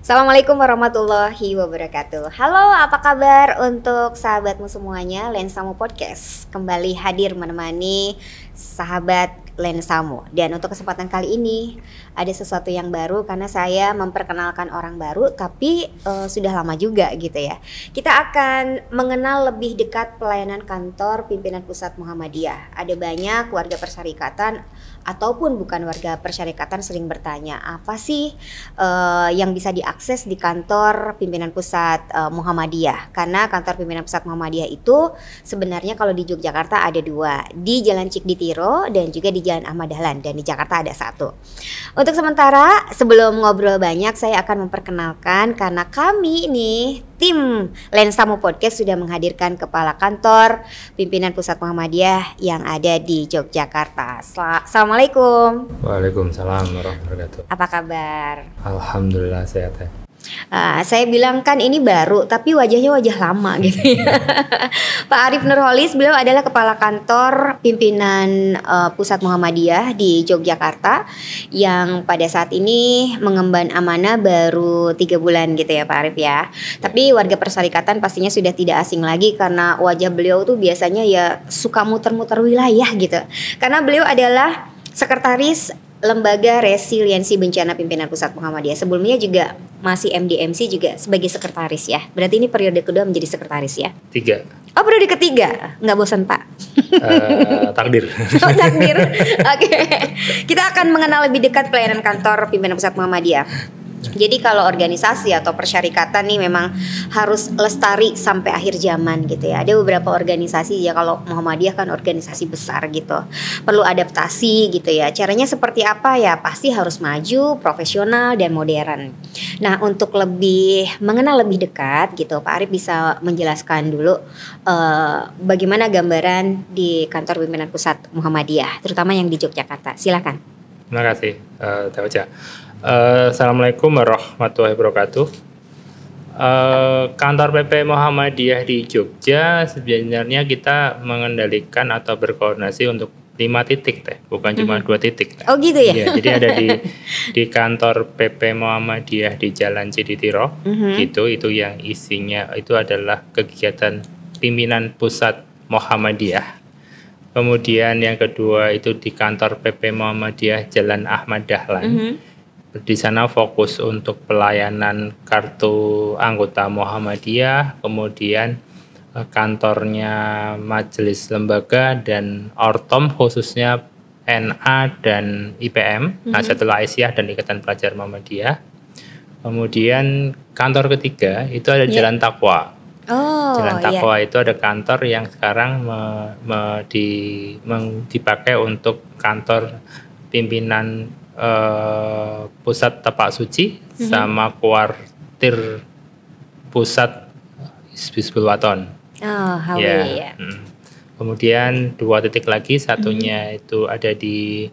Assalamualaikum warahmatullahi wabarakatuh. Halo, apa kabar untuk sahabatmu semuanya? Lensamu Podcast kembali hadir menemani sahabat Lensamu. Dan untuk kesempatan kali ini ada sesuatu yang baru karena saya memperkenalkan orang baru, tapi sudah lama juga gitu ya. Kita akan mengenal lebih dekat pelayanan kantor pimpinan pusat Muhammadiyah. Ada banyak warga persyarikatan ataupun bukan warga persyarikatan sering bertanya, apa sih yang bisa diakses di kantor pimpinan pusat Muhammadiyah? Karena kantor pimpinan pusat Muhammadiyah itu sebenarnya kalau di Yogyakarta ada dua, di Jalan Cikditiro dan juga di Jalan Ahmad Dahlan, dan di Jakarta ada satu. Untuk sementara sebelum ngobrol banyak, saya akan memperkenalkan karena kami nih tim Lensamu Podcast sudah menghadirkan kepala kantor pimpinan pusat Muhammadiyah yang ada di Yogyakarta. Assalamualaikum. Waalaikumsalam warahmatullahi wabarakatuh. Apa kabar? Alhamdulillah sehat ya. Saya bilang kan ini baru, tapi wajahnya wajah lama gitu ya. Pak Arief Nurholis, beliau adalah kepala kantor pimpinan pusat Muhammadiyah di Yogyakarta yang pada saat ini mengemban amanah baru 3 bulan gitu ya Pak Arief ya. Tapi warga persyarikatan pastinya sudah tidak asing lagi karena wajah beliau tuh biasanya ya suka muter-muter wilayah gitu. Karena beliau adalah sekretaris Lembaga Resiliensi Bencana Pimpinan Pusat Muhammadiyah. Sebelumnya juga masih MDMC juga sebagai sekretaris ya. Berarti ini periode kedua menjadi sekretaris ya? 3. Oh, periode ketiga. Nggak bosan Pak? Takdir. Oh, takdir. Oke. Kita akan mengenal lebih dekat pelayanan kantor pimpinan pusat Muhammadiyah. Jadi kalau organisasi atau persyarikatan nih memang harus lestari sampai akhir zaman gitu ya. Ada beberapa organisasi ya, kalau Muhammadiyah kan organisasi besar gitu, perlu adaptasi gitu ya. Caranya seperti apa ya? Pasti harus maju, profesional dan modern. Nah, untuk lebih mengenal lebih dekat gitu, Pak Arief bisa menjelaskan dulu bagaimana gambaran di kantor pimpinan pusat Muhammadiyah, terutama yang di Yogyakarta. Silakan. Terima kasih, Tauja. Assalamualaikum warahmatullahi wabarakatuh. Kantor PP Muhammadiyah di Jogja sebenarnya kita mengendalikan atau berkoordinasi untuk 5 titik teh, bukan cuma 2 titik. Oh gitu ya? Iya, jadi ada di kantor PP Muhammadiyah di Jalan Cikditiro, itu yang isinya itu adalah kegiatan pimpinan pusat Muhammadiyah. Kemudian yang kedua itu di kantor PP Muhammadiyah Jalan Ahmad Dahlan. Di sana fokus untuk pelayanan kartu anggota Muhammadiyah, kemudian kantornya Majelis Lembaga dan Ortom khususnya NA dan IPM, Nahdlatul Aisyah dan Ikatan Pelajar Muhammadiyah. Kemudian kantor ketiga itu ada Jalan Taqwa. Jalan Taqwa itu ada kantor yang sekarang dipakai untuk kantor pimpinan pusat Tapak Suci sama kuartir pusat Hizbul Waton. Ya. Kemudian 2 titik lagi, satunya itu ada di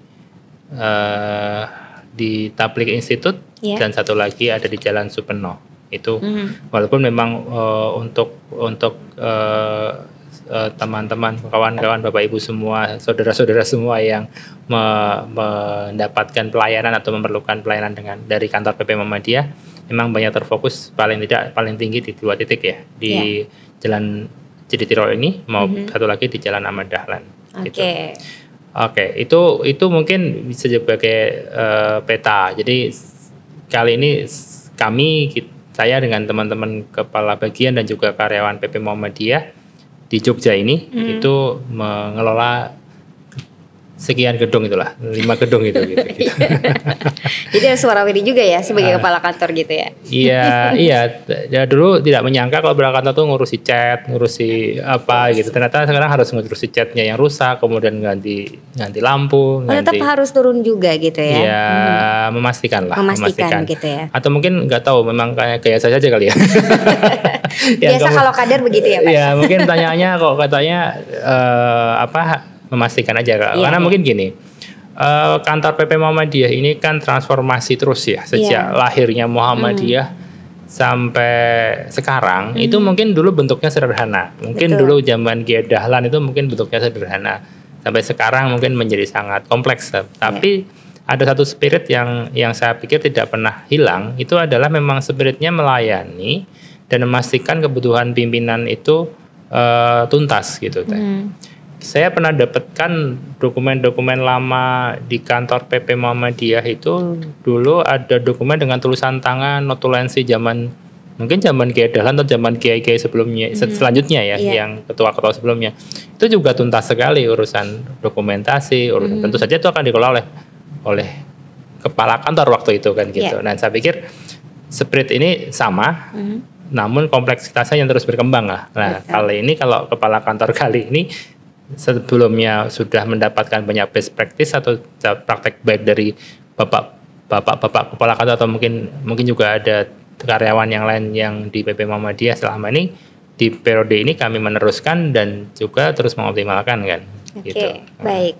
Tabligh Institute dan satu lagi ada di Jalan Supeno. Itu walaupun memang untuk teman-teman, kawan-kawan, Bapak Ibu semua, saudara-saudara semua yang mendapatkan pelayanan atau memerlukan pelayanan dari kantor PP Muhammadiyah, memang banyak terfokus paling tinggi di 2 titik ya, di Jalan Cikditiro ini mau satu lagi di Jalan Ahmad Dahlan. Oke, itu mungkin bisa sebagai peta. Jadi kali ini saya dengan teman-teman kepala bagian dan juga karyawan PP Muhammadiyah di Jogja ini itu mengelola sekian gedung itulah, 5 gedung itu gitu. Jadi ada suara Widi juga ya sebagai kepala kantor gitu ya. Iya. Ya dulu tidak menyangka kalau kepala kantor tuh ngurusi cat, ngurusi apa gitu. Ternyata sekarang harus ngurusi catnya yang rusak, kemudian ganti lampu, tetap harus turun juga gitu ya. Iya, memastikan gitu ya. Atau mungkin nggak tahu, memang kayak saya saja kali ya. Biasa kalau kader begitu ya Pak. Ya, mungkin pertanyaannya kok katanya memastikan aja karena mungkin gini, kantor PP Muhammadiyah ini kan transformasi terus ya sejak lahirnya Muhammadiyah sampai sekarang. Itu mungkin dulu bentuknya sederhana, mungkin dulu zaman Kiai Dahlan itu mungkin bentuknya sederhana, sampai sekarang mungkin menjadi sangat kompleks. Tapi ada satu spirit yang saya pikir tidak pernah hilang, itu adalah memang spiritnya melayani dan memastikan kebutuhan pimpinan itu tuntas gitu Teh. Saya pernah dapatkan dokumen-dokumen lama di kantor PP Muhammadiyah itu, dulu ada dokumen dengan tulisan tangan notulensi mungkin zaman Kiai Dahlan atau zaman Kiai-Kiai sebelumnya, selanjutnya ya, yang ketua-ketua sebelumnya. Itu juga tuntas sekali urusan dokumentasi, tentu saja itu akan dikelola oleh kepala kantor waktu itu kan gitu. Nah, saya pikir spirit ini sama, namun kompleksitasnya yang terus berkembang lah. Nah, kalau kepala kantor kali ini sebelumnya sudah mendapatkan banyak best practice atau praktek baik dari bapak kepala kantor, atau mungkin juga ada karyawan yang lain yang di PP Muhammadiyah selama ini, di periode ini kami meneruskan dan juga terus mengoptimalkan kan. Oke, gitu.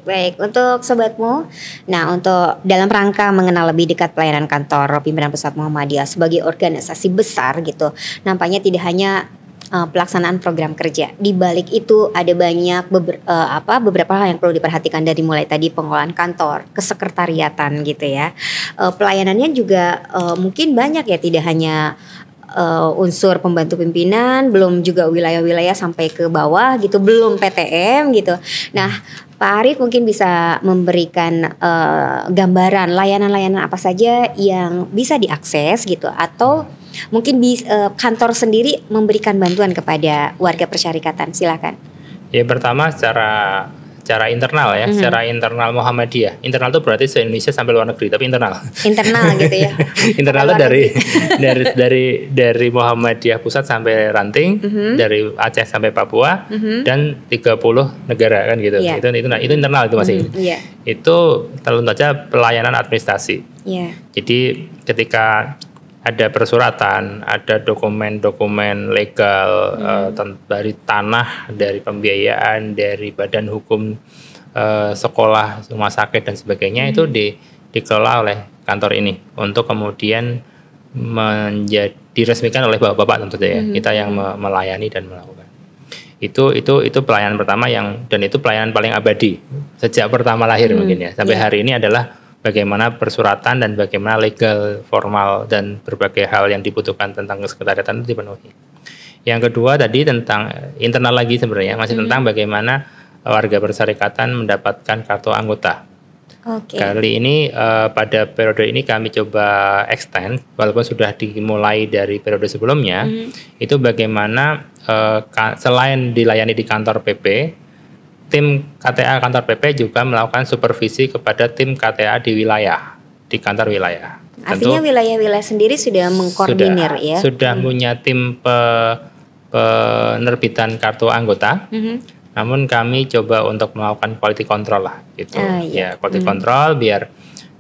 Baik untuk sobatmu. Nah, untuk dalam rangka mengenal lebih dekat pelayanan kantor pimpinan pusat Muhammadiyah sebagai organisasi besar gitu, nampaknya tidak hanya pelaksanaan program kerja. Di balik itu ada banyak beberapa hal yang perlu diperhatikan, dari mulai tadi pengelolaan kantor, kesekretariatan gitu ya. Pelayanannya juga mungkin banyak ya, tidak hanya unsur pembantu pimpinan, belum juga wilayah-wilayah sampai ke bawah gitu, belum PTM gitu. Nah, Pak Arief mungkin bisa memberikan gambaran layanan-layanan apa saja yang bisa diakses gitu, atau mungkin kantor sendiri memberikan bantuan kepada warga persyarikatan. Silakan. Ya, pertama secara internal ya, secara internal Muhammadiyah. Internal itu berarti se-Indonesia sampai luar negeri, tapi internal gitu ya. Internal itu dari Muhammadiyah pusat sampai ranting, dari Aceh sampai Papua, dan 30 negara kan gitu. Itu internal itu masih. Itu tentu saja pelayanan administrasi. Jadi ketika ada persuratan, ada dokumen-dokumen legal dari tanah, dari pembiayaan, dari badan hukum, sekolah, rumah sakit dan sebagainya, itu dikelola oleh kantor ini untuk kemudian diresmikan oleh bapak-bapak tentu saja. Kita yang melayani dan melakukan. Itu pelayanan pertama dan itu pelayanan paling abadi sejak pertama lahir mungkin ya. Sampai hari ini adalah bagaimana persuratan dan bagaimana legal, formal, dan berbagai hal yang dibutuhkan tentang kesekretariatan itu dipenuhi. Yang kedua tadi tentang internal lagi sebenarnya, masih tentang bagaimana warga persyarikatan mendapatkan kartu anggota. Kali ini pada periode ini kami coba extend, walaupun sudah dimulai dari periode sebelumnya, itu bagaimana selain dilayani di kantor PP, tim KTA kantor PP juga melakukan supervisi kepada tim KTA di kantor wilayah. Artinya wilayah-wilayah sendiri sudah mengkoordinir ya? Sudah punya tim penerbitan kartu anggota. Namun kami coba untuk melakukan quality control lah gitu. Quality control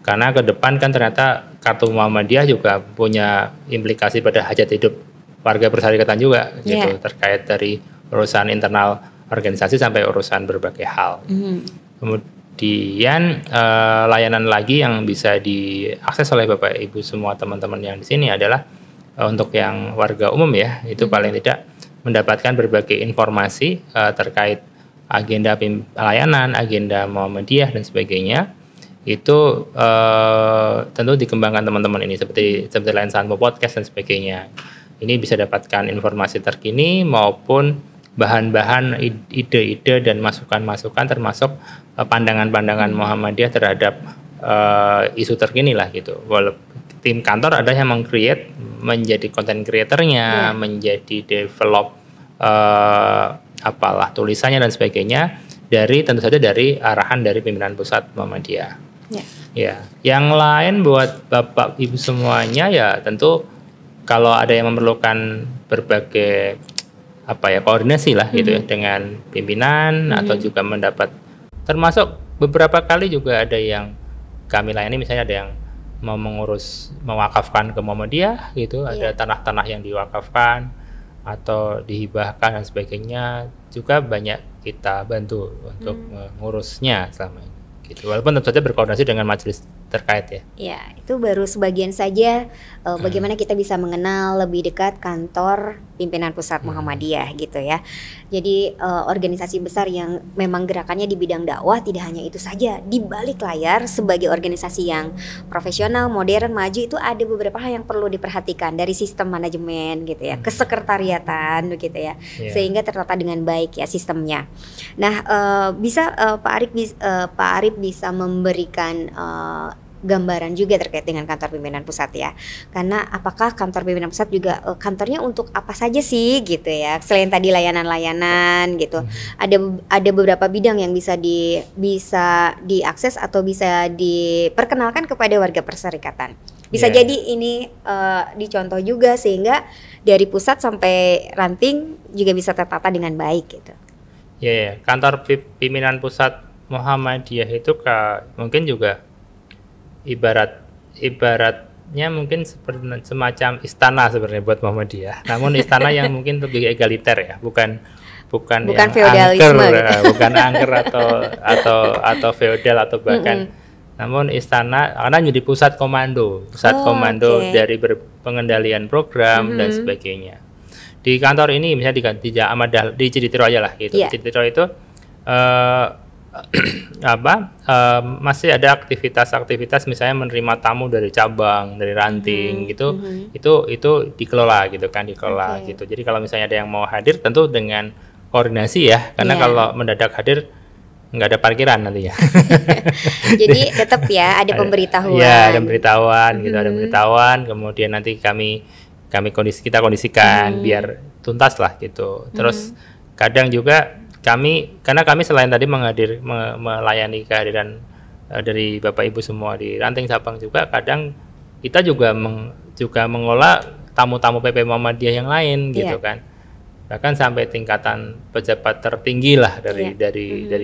karena ke depan kan ternyata kartu Muhammadiyah juga punya implikasi pada hajat hidup warga persyarikatan juga gitu, terkait dari urusan internal organisasi sampai urusan berbagai hal. Kemudian layanan lagi yang bisa diakses oleh Bapak Ibu semua teman-teman yang di sini adalah untuk yang warga umum ya, itu paling tidak mendapatkan berbagai informasi terkait agenda pelayanan, agenda Muhammadiyah dan sebagainya. Itu tentu dikembangkan teman-teman ini seperti Lensa Podcast dan sebagainya. Ini bisa dapatkan informasi terkini maupun bahan-bahan, ide-ide dan masukan-masukan, termasuk pandangan-pandangan Muhammadiyah terhadap isu terkini lah gitu. Tim kantor ada yang meng-create, menjadi content creatornya, menjadi develop tulisannya dan sebagainya, tentu saja dari arahan dari pimpinan pusat Muhammadiyah. Yang lain buat Bapak Ibu semuanya ya tentu kalau ada yang memerlukan berbagai koordinasi lah gitu ya dengan pimpinan, atau juga mendapat, termasuk beberapa kali juga ada yang kami layani, misalnya ada yang mau mewakafkan ke Muhammadiyah gitu, ada tanah-tanah yang diwakafkan atau dihibahkan dan sebagainya, juga banyak kita bantu untuk mengurusnya selama ini gitu. Walaupun tentu saja berkoordinasi dengan majelis terkait ya. Ya, itu baru sebagian saja bagaimana kita bisa mengenal lebih dekat kantor pimpinan pusat Muhammadiyah gitu ya. Jadi organisasi besar yang memang gerakannya di bidang dakwah tidak hanya itu saja. Di balik layar sebagai organisasi yang profesional, modern, maju itu ada beberapa hal yang perlu diperhatikan dari sistem manajemen gitu ya, kesekretariatan begitu ya. Sehingga tertata dengan baik ya sistemnya. Nah, bisa Pak Arif bisa memberikan gambaran juga terkait dengan kantor pimpinan pusat ya, karena apakah kantor pimpinan pusat juga kantornya untuk apa saja sih gitu ya, selain tadi layanan-layanan gitu, ada beberapa bidang yang bisa diakses atau bisa diperkenalkan kepada warga perserikatan. Bisa jadi ini dicontoh juga sehingga dari pusat sampai ranting juga bisa tertata dengan baik gitu. Kantor pimpinan pusat Muhammadiyah itu mungkin juga ibaratnya mungkin seperti semacam istana sebenarnya buat Muhammadiyah. Namun istana yang mungkin lebih egaliter ya, bukan yang feodalisme angker, gitu. Bukan angker atau feodal atau bahkan. Namun istana karena jadi pusat komando dari pengendalian program dan sebagainya. Di kantor ini misalnya di Ciditiro aja lah gitu. Ciditiro itu masih ada aktivitas misalnya menerima tamu dari cabang, dari ranting gitu. Itu dikelola gitu. Gitu. Jadi kalau misalnya ada yang mau hadir tentu dengan koordinasi ya, karena kalau mendadak hadir nggak ada parkiran nantinya. Jadi tetap ya ada pemberitahuan. Ya, ada pemberitahuan gitu, ada pemberitahuan, kemudian nanti kita kondisikan biar tuntas lah gitu. Terus kadang juga karena kami selain tadi melayani kehadiran dari Bapak Ibu semua di ranting Sabang, juga kadang kita juga mengolah tamu-tamu PP Muhammadiyah yang lain gitu kan. Bahkan sampai tingkatan pejabat tertinggi lah dari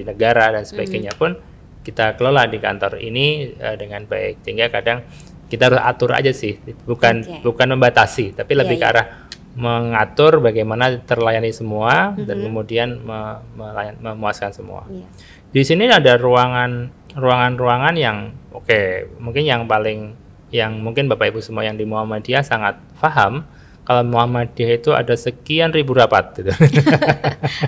negara dan sebagainya pun kita kelola di kantor ini dengan baik. Sehingga kadang kita harus atur aja sih, bukan membatasi, tapi lebih ke arah mengatur bagaimana terlayani semua dan kemudian memuaskan semua. Di sini ada ruangan yang mungkin yang mungkin Bapak Ibu semua yang di Muhammadiyah sangat paham kalau Muhammadiyah itu ada sekian ribu rapat gitu.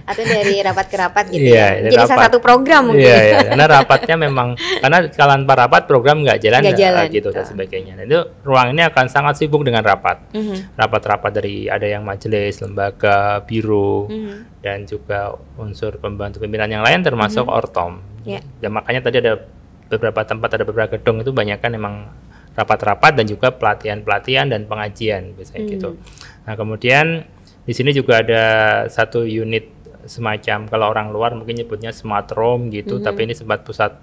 Atau dari rapat ke rapat gitu ya. Jadi salah satu program mungkin. Karena rapatnya memang karena kalau tanpa rapat program nggak jalan gitu dan sebagainya. Dan itu ruang ini akan sangat sibuk dengan rapat. Rapat-rapat dari ada yang majelis, lembaga, biro, dan juga unsur pembantu pimpinan yang lain termasuk ortom. Dan makanya tadi ada beberapa tempat, ada beberapa gedung itu banyak kan memang rapat-rapat dan juga pelatihan dan pengajian biasanya gitu. Nah, kemudian di sini juga ada satu unit semacam kalau orang luar mungkin nyebutnya smart room gitu, tapi ini sempat pusat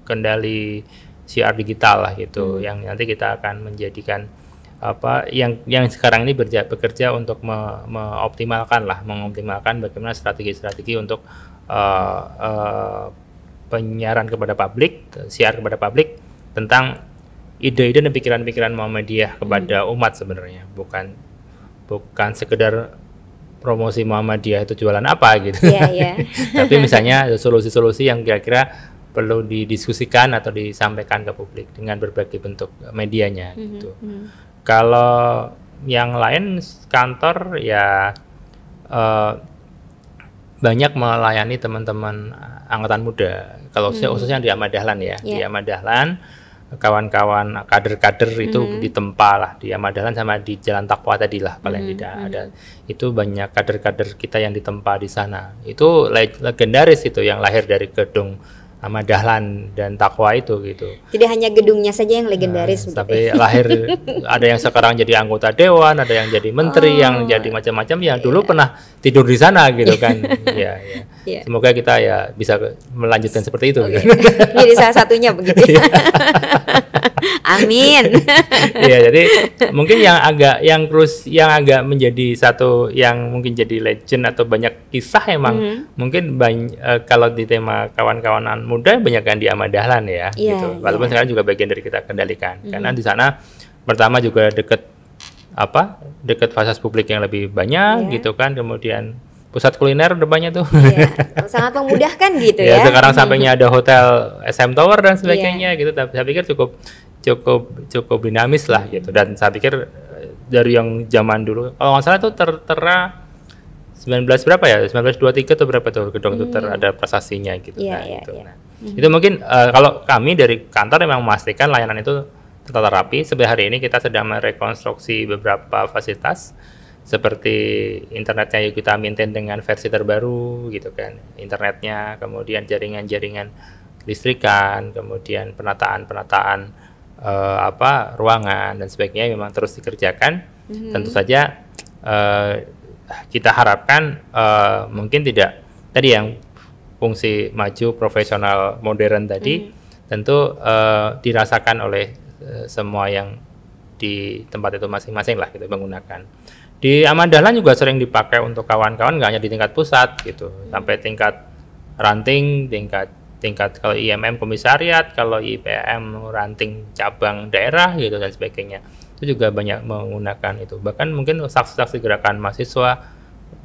kendali siar digital lah gitu, yang nanti kita akan menjadikan yang sekarang ini bekerja untuk mengoptimalkan bagaimana strategi untuk penyiaran kepada publik, siar kepada publik tentang ide-ide dan pikiran-pikiran Muhammadiyah kepada umat sebenarnya, bukan sekedar promosi Muhammadiyah itu jualan apa gitu. Tapi misalnya solusi-solusi yang kira-kira perlu didiskusikan atau disampaikan ke publik dengan berbagai bentuk medianya gitu. Kalau yang lain kantor ya banyak melayani teman-teman angkatan muda. Kalau khususnya di Ahmad Dahlan ya, di Ahmad Dahlan kawan-kawan kader-kader itu ditempa lah di Ahmad Dahlan sama di Jalan Takwa tadi lah paling tidak ada. Itu banyak kader-kader kita yang ditempa di sana. Itu legendaris itu yang lahir dari gedung Ahmad Dahlan dan Takwa itu gitu. Tidak hanya gedungnya saja yang legendaris. Tapi lahir ada yang sekarang jadi anggota dewan, ada yang jadi menteri, yang jadi macam-macam, yang dulu pernah tidur di sana gitu kan. Semoga kita ya bisa melanjutkan seperti itu. Jadi salah satunya begitu. Amin. Jadi mungkin yang agak menjadi satu yang mungkin jadi legend atau banyak kisah emang mungkin kalau di tema kawan-kawanan muda banyak kan di Ahmad Dahlan ya gitu. Walaupun sekarang juga bagian dari kita kendalikan. Karena di sana pertama juga dekat fasilitas publik yang lebih banyak gitu kan, kemudian pusat kuliner depannya tuh. Iya, sangat memudahkan gitu ya. Sekarang sampingnya ada hotel SM Tower dan sebagainya gitu. Tapi saya pikir cukup dinamis lah gitu. Dan saya pikir dari yang zaman dulu, kalau nggak salah itu tertera 19 berapa ya? 1923 atau berapa tuh gedung itu ada prasasti-nya gitu. Nah, itu mungkin kalau kami dari kantor memang memastikan layanan itu tertata rapi. Sampai hari ini kita sedang merekonstruksi beberapa fasilitas seperti internetnya kita maintain dengan versi terbaru gitu kan, internetnya, kemudian jaringan-jaringan listrikan, kemudian penataan ruangan dan sebagainya memang terus dikerjakan. Tentu saja kita harapkan mungkin tidak tadi yang fungsi maju, profesional, modern tadi tentu dirasakan oleh semua yang di tempat itu masing-masing lah gitu menggunakan. Di Ahmad Dahlan juga sering dipakai untuk kawan-kawan, nggak hanya di tingkat pusat gitu, sampai tingkat ranting, tingkat kalau IMM komisariat, kalau IPM ranting cabang daerah gitu dan sebagainya. Itu juga banyak menggunakan itu. Bahkan mungkin saksi-saksi gerakan mahasiswa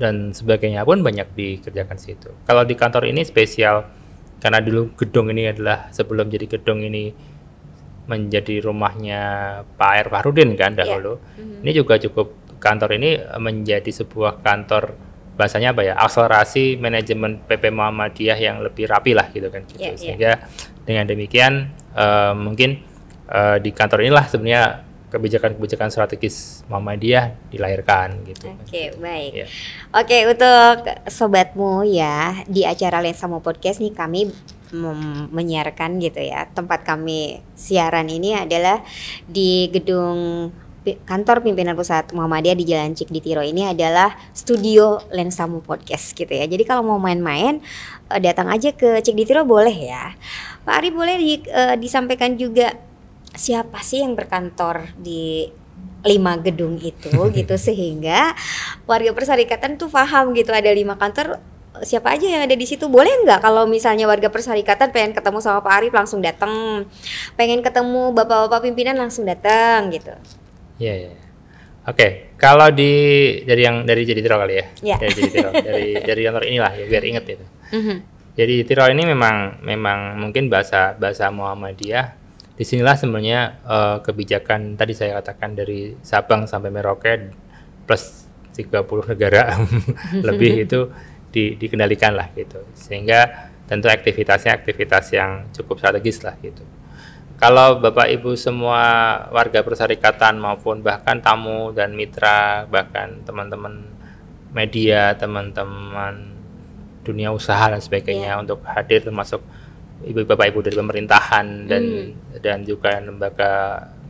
dan sebagainya pun banyak dikerjakan situ. Kalau di kantor ini spesial karena dulu gedung ini adalah sebelum jadi gedung ini menjadi rumahnya Pak R. Fahrudin kan dahulu. Ini juga cukup, kantor ini menjadi sebuah kantor bahasanya apa ya, akselerasi manajemen PP Muhammadiyah yang lebih rapi lah gitu kan gitu. Sehingga dengan demikian mungkin di kantor inilah sebenarnya kebijakan-kebijakan strategis Muhammadiyah dilahirkan gitu. Oke, baik. Oke, untuk sobatmu ya, di acara Lensamo Podcast nih kami menyiarkan gitu ya. Tempat kami siaran ini adalah di gedung kantor pimpinan pusat Muhammadiyah di Jalan Cikditiro. Ini adalah studio Lensamo Podcast gitu ya. Jadi kalau mau main-main datang aja ke Cikditiro boleh ya. Pak Ari, boleh disampaikan juga siapa sih yang berkantor di 5 gedung itu gitu sehingga warga Perserikatan tuh paham gitu, ada 5 kantor, siapa aja yang ada di situ. Boleh nggak kalau misalnya warga Perserikatan pengen ketemu sama Pak Arif langsung datang, pengen ketemu bapak-bapak pimpinan langsung datang gitu. Iya. Oke, kalau dari Cikditiro kali ya. Dari Cikditiro, dari kantor inilah ya biar inget itu. Jadi Cikditiro ini memang mungkin bahasa Muhammadiyah. Disinilah sebenarnya kebijakan tadi saya katakan dari Sabang sampai Merauke plus 30 negara lebih itu dikendalikan lah gitu. Sehingga tentu aktivitasnya aktivitas yang cukup strategis lah gitu. Kalau Bapak Ibu semua warga Perserikatan maupun bahkan tamu dan mitra, bahkan teman-teman media, teman-teman dunia usaha dan sebagainya untuk hadir, termasuk Bapak Ibu dari pemerintahan dan juga lembaga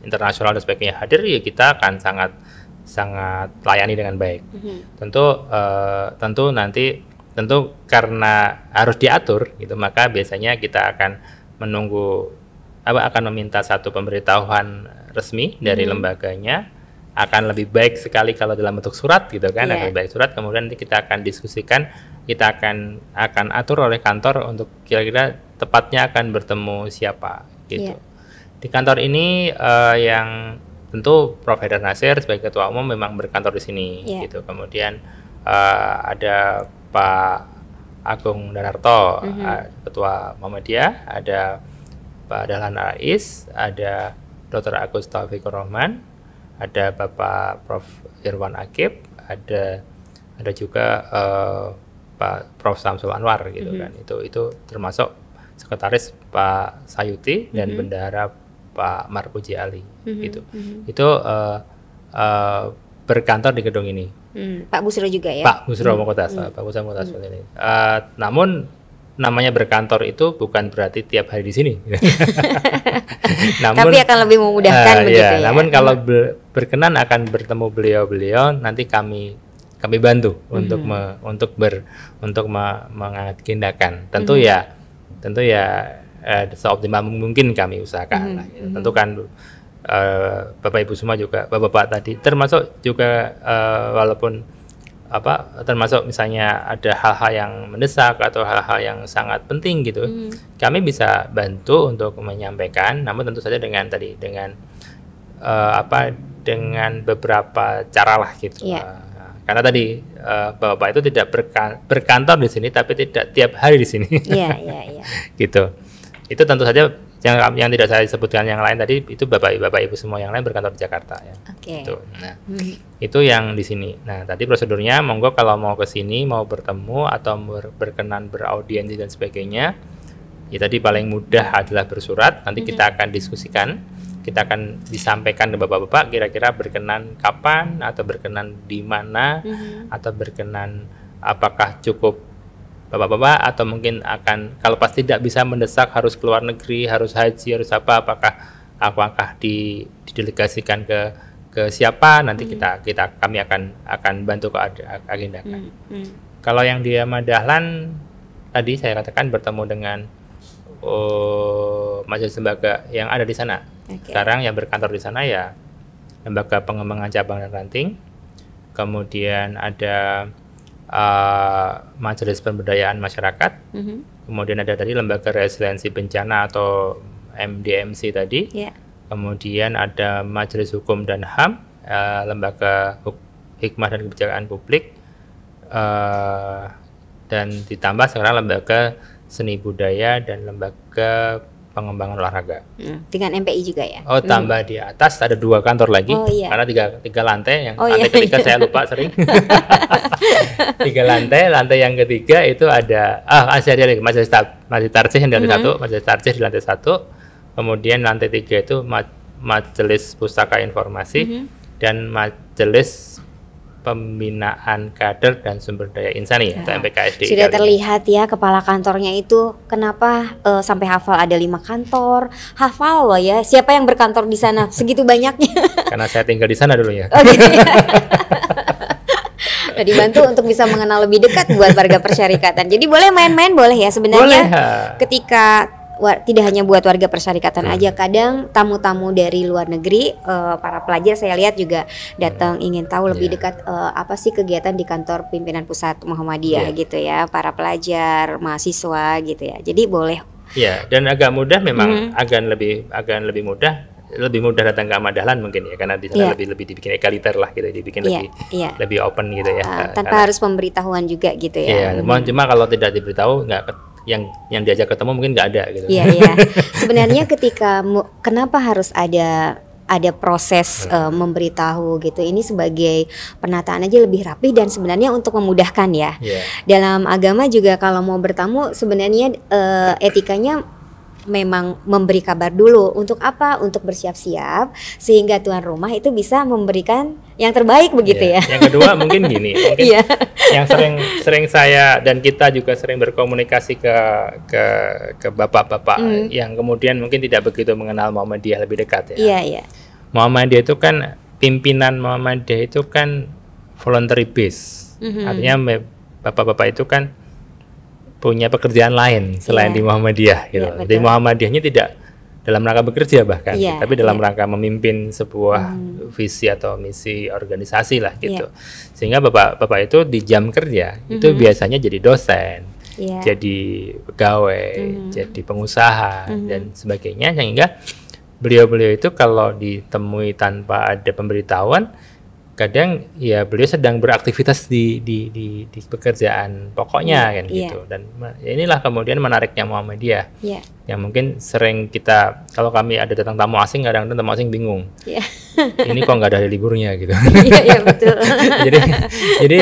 internasional dan sebagainya hadir, ya kita akan sangat layani dengan baik. Tentu karena harus diatur gitu, maka biasanya kita akan meminta satu pemberitahuan resmi dari lembaganya. Akan lebih baik sekali kalau dalam bentuk surat gitu kan, akan lebih baik surat, kemudian nanti kita akan diskusikan, kita akan atur oleh kantor untuk kira-kira tepatnya akan bertemu siapa gitu. Di kantor ini yang tentu Prof. Haidar Nasir sebagai ketua umum memang berkantor di sini gitu. Kemudian ada Pak Agung Danarto, ketua Muhammadiyah, ada Pak Dahlan Rais, ada Dr. Agus Taufikur Rahman, ada Bapak Prof. Irwan Akib, ada juga Pak Prof. Samsul Anwar gitu kan. Itu termasuk sekretaris Pak Sayuti dan bendahara Pak Marpuji Ali gitu. Itu berkantor di gedung ini. Pak Busro juga ya? Pak Busro Mokotas, Pak Busro Mokotas seperti ini. Namun namanya berkantor itu bukan berarti tiap hari di sini. Tapi akan lebih memudahkan begitu ya. Namun kalau berkenan akan bertemu beliau-beliau, nanti kami bantu untuk mengagendakan. Tentu ya seoptimal mungkin kami usahakan. Tentu kan Bapak Ibu semua juga, Bapak-bapak tadi termasuk juga walaupun termasuk misalnya ada hal-hal yang mendesak atau hal-hal yang sangat penting gitu, kami bisa bantu untuk menyampaikan, namun tentu saja dengan dengan beberapa cara lah gitu. karena tadi Bapak itu tidak berkantor di sini, tapi tidak tiap hari di sini. Iya. Gitu. Itu tentu saja yang tidak saya sebutkan yang lain tadi itu Bapak Ibu semua yang lain berkantor di Jakarta ya. Gitu. Nah, itu yang di sini. Nah, tadi prosedurnya monggo kalau mau ke sini, mau bertemu atau berkenan beraudiensi dan sebagainya. Ya tadi paling mudah adalah bersurat. Nanti kita akan diskusikan. Kita akan disampaikan ke Bapak-bapak kira-kira berkenan kapan atau berkenan di mana atau berkenan apakah cukup Bapak-bapak atau mungkin akan kalau pas tidak bisa mendesak harus keluar negeri, harus haji, harus apa, apakah didelegasikan ke siapa, nanti kami akan bantu agendakan. Kalau yang di Ahmad Dahlan tadi saya katakan bertemu dengan majelis lembaga yang ada di sana. Sekarang yang berkantor di sana ya Lembaga Pengembangan Cabang dan Ranting, kemudian ada Majelis Pemberdayaan Masyarakat, kemudian ada tadi Lembaga Resiliensi Bencana atau MDMC tadi, kemudian ada Majelis Hukum dan HAM, Lembaga Hikmah dan Kebijakan Publik, dan ditambah sekarang Lembaga Seni Budaya dan Lembaga Pengembangan Olahraga. Dengan MPI juga ya? Oh, tambah di atas ada 2 kantor lagi, karena tiga lantai. Yang lantai ketiga saya lupa sering. 3 lantai yang ketiga itu ada masih ada Majelis Tarsih yang di lantai 1, Majelis Tarsih di lantai 1. Kemudian lantai 3 itu Majelis Pustaka Informasi dan Majelis Pembinaan Kader dan Sumber Daya Insani atau MPKSD. Sudah terlihat ya kepala kantornya itu kenapa sampai hafal ada 5 kantor. Hafal loh ya. Siapa yang berkantor di sana segitu banyaknya? Karena saya tinggal di sana dulu ya. Nah, dibantu untuk bisa mengenal lebih dekat buat warga persyarikatan. Jadi boleh main-main boleh ya sebenarnya. Ketika tidak hanya buat warga persyarikatan aja, kadang tamu-tamu dari luar negeri, para pelajar saya lihat juga datang ingin tahu lebih dekat apa sih kegiatan di kantor pimpinan pusat Muhammadiyah gitu ya, para pelajar, mahasiswa gitu ya. Jadi boleh. Ya, dan agak mudah memang, akan lebih mudah datang ke Ahmad Dahlan mungkin ya, karena di sana lebih dibikin egaliter lah gitu, dibikin lebih open gitu ya. Tanpa harus pemberitahuan juga gitu ya. Cuma kalau tidak diberitahu yang diajak ketemu mungkin nggak ada gitu. Iya. Sebenarnya kenapa harus ada proses memberitahu gitu, ini sebagai penataan aja lebih rapi dan sebenarnya untuk memudahkan ya. Dalam agama juga kalau mau bertamu sebenarnya etikanya memang memberi kabar dulu. Untuk apa? Untuk bersiap-siap sehingga tuan rumah itu bisa memberikan yang terbaik begitu ya. Yang kedua mungkin gini, yang sering saya dan kita juga sering berkomunikasi ke bapak-bapak yang kemudian mungkin tidak begitu mengenal Muhammadiyah lebih dekat ya. Muhammadiyah itu kan, pimpinan Muhammadiyah itu kan voluntary base. Artinya bapak-bapak itu kan punya pekerjaan lain selain di Muhammadiyah gitu. Jadi Muhammadiyahnya tidak dalam rangka bekerja bahkan, tapi dalam rangka memimpin sebuah visi atau misi organisasi lah gitu. Sehingga bapak itu di jam kerja itu biasanya jadi dosen, jadi pegawai, jadi pengusaha dan sebagainya, sehingga beliau itu kalau ditemui tanpa ada pemberitahuan, kadang ya beliau sedang beraktivitas di pekerjaan pokoknya kan gitu. Dan inilah kemudian menariknya Muhammadiyah, yang mungkin sering kita, kalau kami ada datang tamu asing, kadang-kadang tamu asing bingung, ini kok nggak ada hari liburnya gitu. Betul. jadi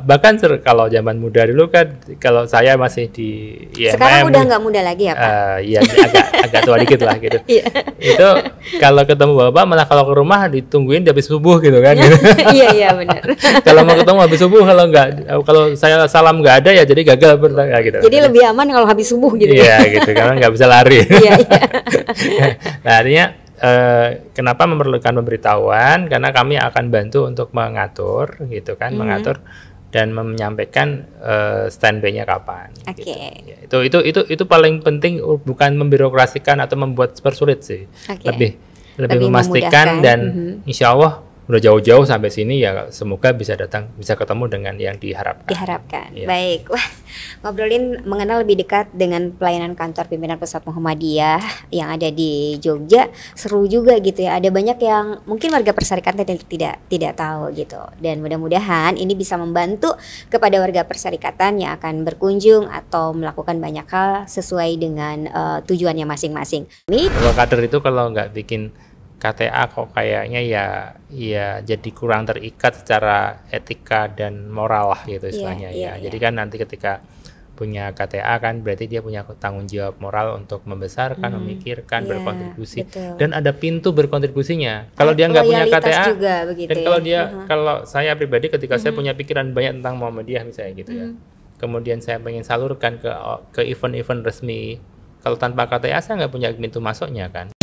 bahkan kalau zaman muda dulu kan, kalau saya masih di IMM, sekarang udah nggak muda lagi ya Pak? Iya, agak tua dikit lah gitu. Itu kalau ketemu bapak malah kalau ke rumah ditungguin di habis subuh gitu kan. Iya benar. Kalau mau ketemu habis subuh, kalau saya salam nggak ada ya jadi gagal bertanya gitu. Jadi lebih aman kalau habis subuh gitu. Iya gitu, karena nggak bisa lari. Nah, artinya kenapa memerlukan pemberitahuan? Karena kami akan bantu untuk mengatur gitu kan, mengatur dan menyampaikan standby-nya kapan. Gitu. Itu paling penting, bukan membirokrasikan atau membuat persulit sih. Lebih memastikan dan insya Allah udah jauh-jauh sampai sini ya semoga bisa ketemu dengan yang diharapkan. Ya. Baik, wah ngobrolin mengenal lebih dekat dengan pelayanan kantor pimpinan pusat Muhammadiyah yang ada di Jogja, seru juga gitu ya. Ada banyak yang mungkin warga perserikatan tidak tahu gitu. Dan mudah-mudahan ini bisa membantu kepada warga perserikatan yang akan berkunjung atau melakukan banyak hal sesuai dengan tujuannya masing-masing. Kalau kader itu kalau nggak bikin KTA kok kayaknya ya jadi kurang terikat secara etika dan moral lah gitu istilahnya ya. Jadi kan nanti ketika punya KTA kan berarti dia punya tanggung jawab moral untuk membesarkan, memikirkan, berkontribusi. Betul. Dan ada pintu berkontribusinya. Kalau dia nggak punya KTA juga, begitu dan kalau dia kalau saya pribadi ketika saya punya pikiran banyak tentang Muhammadiyah misalnya gitu ya. Kemudian saya pengen salurkan ke event-event resmi. Kalau tanpa KTA saya nggak punya pintu masuknya kan.